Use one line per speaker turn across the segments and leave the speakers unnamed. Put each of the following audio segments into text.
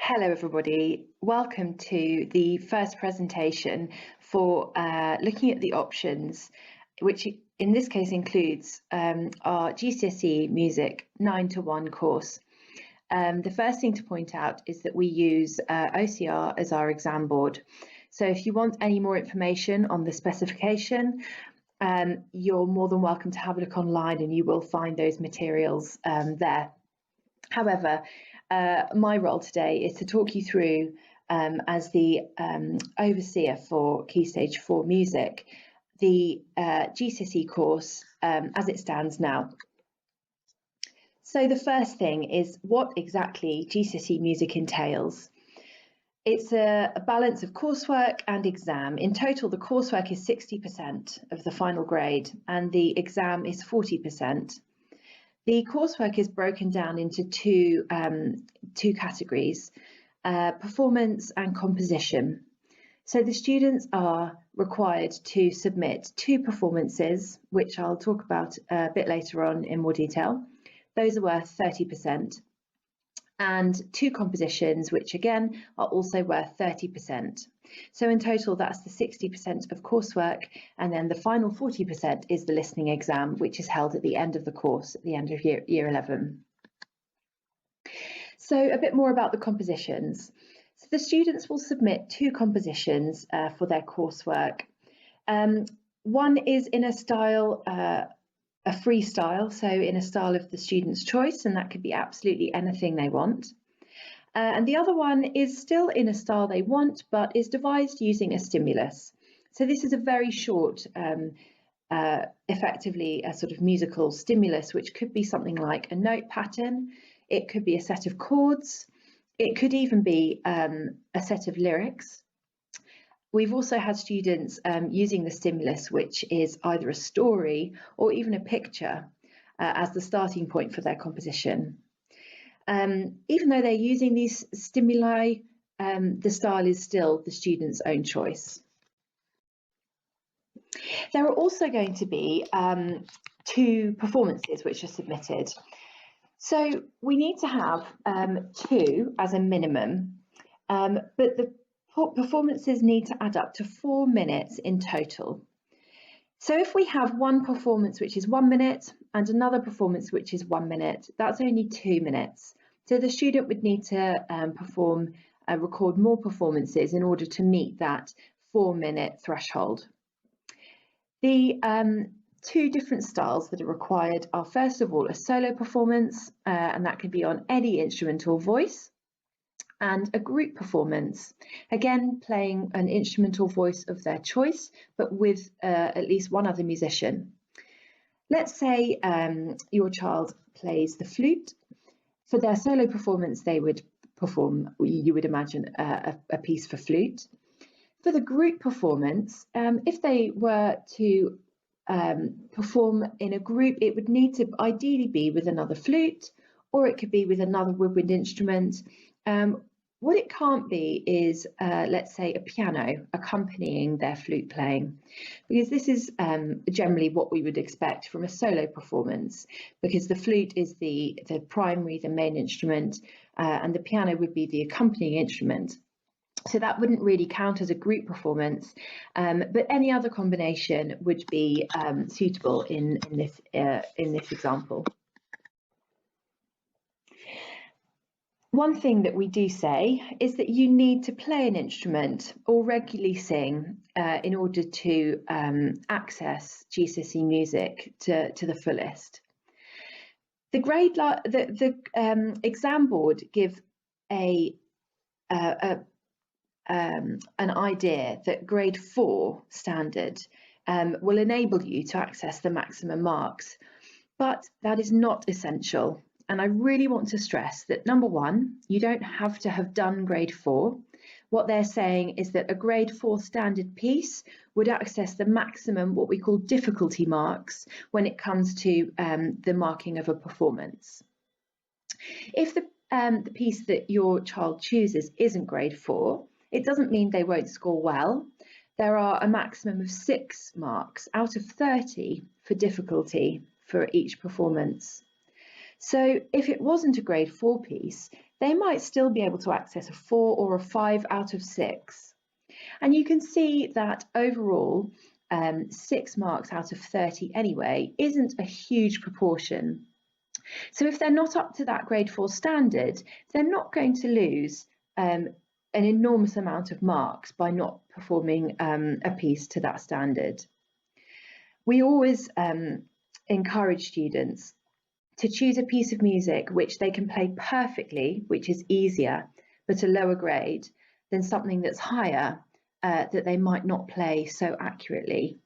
Hello everybody, welcome to the first presentation for looking at the options, which in this case includes our GCSE Music 9 to 1 course. The first thing to point out is that we use OCR as our exam board. So if you want any more information on the specification, you're more than welcome to have a look online and you will find those materials there. However, my role today is to talk you through, as the overseer for Key Stage 4 Music, the GCSE course as it stands now. So the first thing is what exactly GCSE Music entails. It's a balance of coursework and exam. In total, the coursework is 60% of the final grade and the exam is 40%. The coursework is broken down into two categories, performance and composition. So the students are required to submit 2 performances, which I'll talk about a bit later on in more detail. Those are worth 30%. And 2 compositions, which again are also worth 30%. So in total, that's the 60% of coursework, and then the final 40% is the listening exam, which is held at the end of the course, at the end of year 11. So a bit more about the compositions. So the students will submit 2 compositions for their coursework. One is in a style, a freestyle, so in a style of the student's choice, and that could be absolutely anything they want. And the other one is still in a style they want, but is devised using a stimulus. So this is a very short, effectively a sort of musical stimulus, which could be something like a note pattern, it could be a set of chords, it could even be a set of lyrics. We've also had students using the stimulus, which is either a story or even a picture as the starting point for their composition. Even though they're using these stimuli, the style is still the student's own choice. There are also going to be 2 performances which are submitted. So we need to have 2 as a minimum, but the performances need to add up to 4 minutes in total. So if we have one performance which is 1 minute and another performance which is 1 minute, that's only 2 minutes. So the student would need to record more performances in order to meet that 4-minute threshold. The 2 different styles that are required are, first of all, a solo performance, and that can be on any instrument or voice, and a group performance, again playing an instrument or voice of their choice, but with at least one other musician. Let's say your child plays the flute. For their solo performance, they would perform, you would imagine, a piece for flute. For the group performance, if they were to perform in a group, it would need to ideally be with another flute, or it could be with another woodwind instrument. What it can't be is, let's say, a piano accompanying their flute playing, because this is generally what we would expect from a solo performance, because the flute is the primary, the main instrument, and the piano would be the accompanying instrument. So that wouldn't really count as a group performance, but any other combination would be suitable in this example. One thing that we do say is that you need to play an instrument or regularly sing in order to access GCSE Music to the fullest. The exam board give an idea that grade 4 standard will enable you to access the maximum marks, but that is not essential. And I really want to stress that, number 1, you don't have to have done grade 4. What they're saying is that a grade 4 standard piece would access the maximum, what we call difficulty marks, when it comes to the marking of a performance. If the piece that your child chooses isn't grade 4, it doesn't mean they won't score well. There are a maximum of 6 marks out of 30 for difficulty for each performance. So if it wasn't a grade 4 piece, they might still be able to access a 4 or a 5 out of 6. And you can see that overall, 6 marks out of 30 anyway isn't a huge proportion. So if they're not up to that grade 4 standard, they're not going to lose an enormous amount of marks by not performing a piece to that standard. We always encourage students to choose a piece of music which they can play perfectly, which is easier, but a lower grade, than something that's higher, that they might not play so accurately.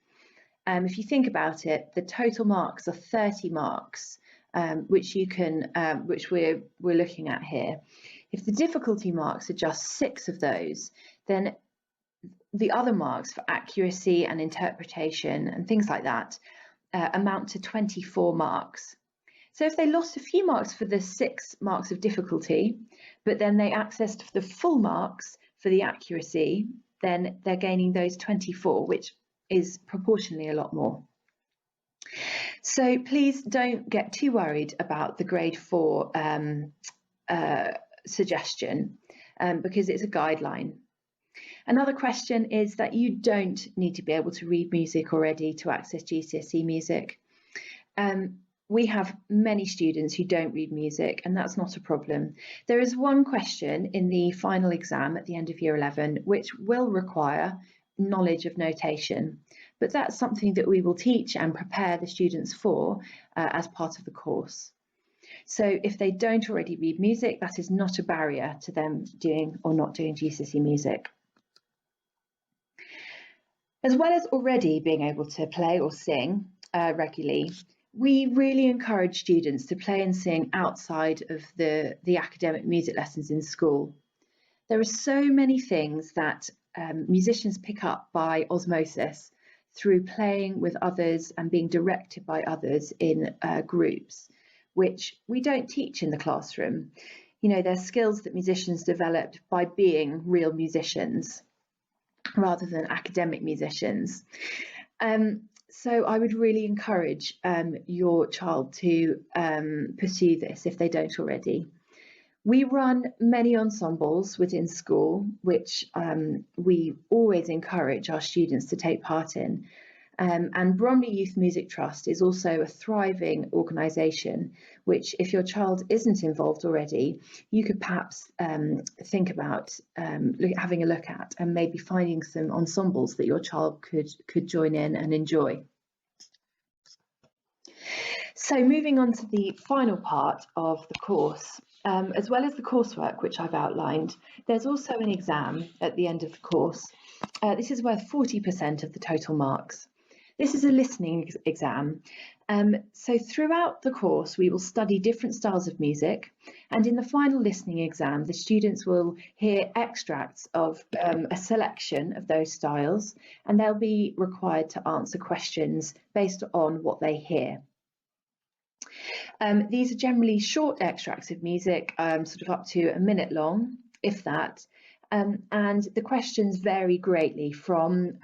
If you think about it, the total marks are 30 marks, which we're looking at here. If the difficulty marks are just 6 of those, then the other marks for accuracy and interpretation and things like that amount to 24 marks. So if they lost a few marks for the 6 marks of difficulty, but then they accessed the full marks for the accuracy, then they're gaining those 24, which is proportionally a lot more. So please don't get too worried about the grade 4 suggestion, because it's a guideline. Another question is that you don't need to be able to read music already to access GCSE music. We have many students who don't read music, and that's not a problem. There is one question in the final exam at the end of year 11 which will require knowledge of notation, but that's something that we will teach and prepare the students for as part of the course. So if they don't already read music, that is not a barrier to them doing or not doing GCSE music. As well as already being able to play or sing regularly, we really encourage students to play and sing outside of the academic music lessons in school. There are so many things that musicians pick up by osmosis through playing with others and being directed by others in groups, which we don't teach in the classroom. You know, they're skills that musicians developed by being real musicians rather than academic musicians. So I would really encourage your child to pursue this if they don't already. We run many ensembles within school, which we always encourage our students to take part in. And Bromley Youth Music Trust is also a thriving organisation, which if your child isn't involved already, you could perhaps think about having a look at and maybe finding some ensembles that your child could join in and enjoy. So moving on to the final part of the course, as well as the coursework which I've outlined, there's also an exam at the end of the course. This is worth 40% of the total marks. This is a listening exam. So throughout the course, we will study different styles of music, and in the final listening exam, the students will hear extracts of a selection of those styles, and they'll be required to answer questions based on what they hear. These are generally short extracts of music, sort of up to a minute long, if that. And the questions vary greatly from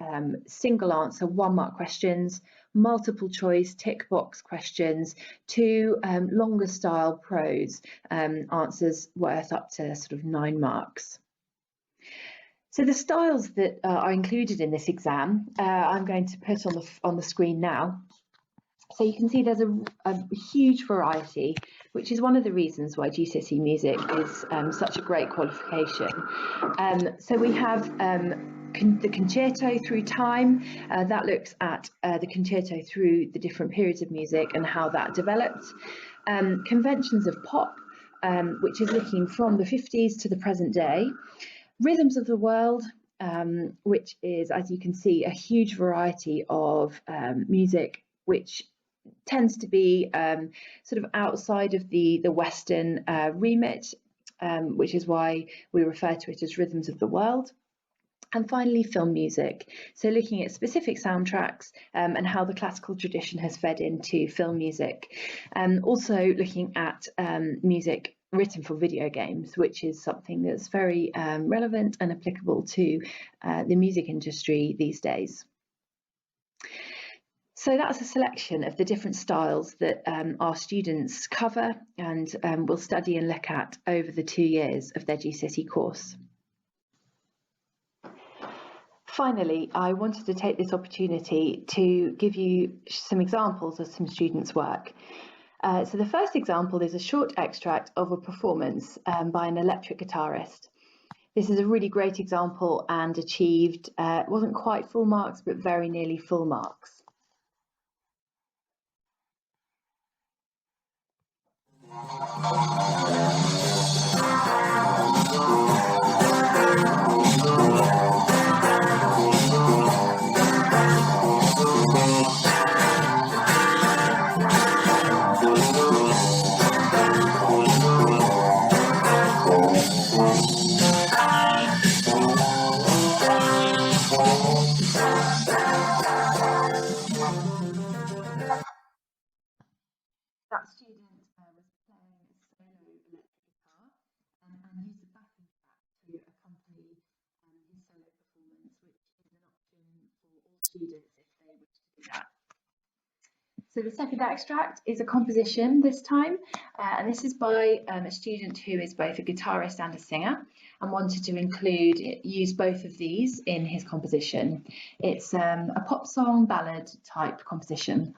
single answer 1-mark questions, multiple choice tick box questions, to longer style prose answers worth up to sort of 9 marks. So the styles that are included in this exam, I'm going to put on the screen now. So you can see there's a huge variety, which is one of the reasons why GCSE music is such a great qualification. So we have the concerto through time. That looks at the concerto through the different periods of music and how that developed. Conventions of pop, which is looking from the 50s to the present day. Rhythms of the world, which is, as you can see, a huge variety of music, which tends to be sort of outside of the Western remit, which is why we refer to it as rhythms of the world. And finally, film music. So looking at specific soundtracks and how the classical tradition has fed into film music. Also looking at music written for video games, which is something that's very relevant and applicable to the music industry these days. So that's a selection of the different styles that our students cover and will study and look at over the 2 years of their GCSE course. Finally, I wanted to take this opportunity to give you some examples of some students' work. So the first example is a short extract of a performance by an electric guitarist. This is a really great example and achieved, wasn't quite full marks, but very nearly full marks. That student was playing a solo electric guitar and used a backing track to accompany his solo performance, which is an option for all students if they wish to do that. So the second extract is a composition this time, and this is by a student who is both a guitarist and a singer and wanted to use both of these in his composition. It's a pop song ballad type composition.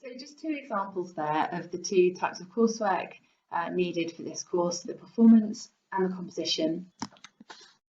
So just two examples there of the two types of coursework needed for this course, the performance and the composition.